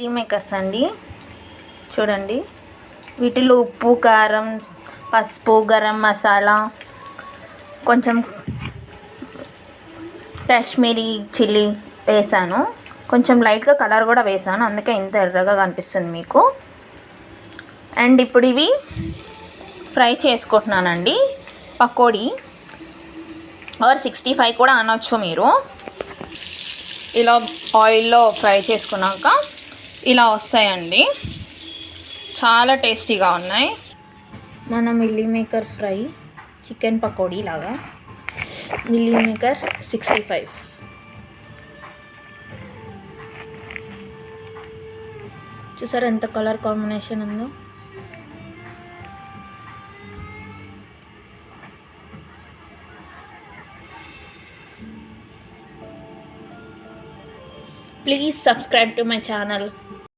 Milli makers అండి. చూడండి, వీటిలో ఉప్పు, కారం, పసుపు, గరం మసాలా, కొంచెం కాశ్మీరీ చిల్లీ వేసాను. కొంచెం లైట్గా కలర్ కూడా వేసాను, అందుకే ఇంత ఎర్రగా కనిపిస్తుంది మీకు. అండ్ ఇప్పుడు ఇవి ఫ్రై చేసుకుంటున్నానండి. పకోడీ ఆర్ 65 కూడా అనొచ్చు మీరు. ఇలా ఆయిల్లో ఫ్రై చేసుకున్నాక ఇలా వస్తాయండి, చాలా టేస్టీగా ఉన్నాయి. మన meal maker fry chicken pakodi లాగా మిల్లీ మేకర్ 65. చూసారా ఎంత కలర్ కాంబినేషన్ ఉందో. Please subscribe to my channel.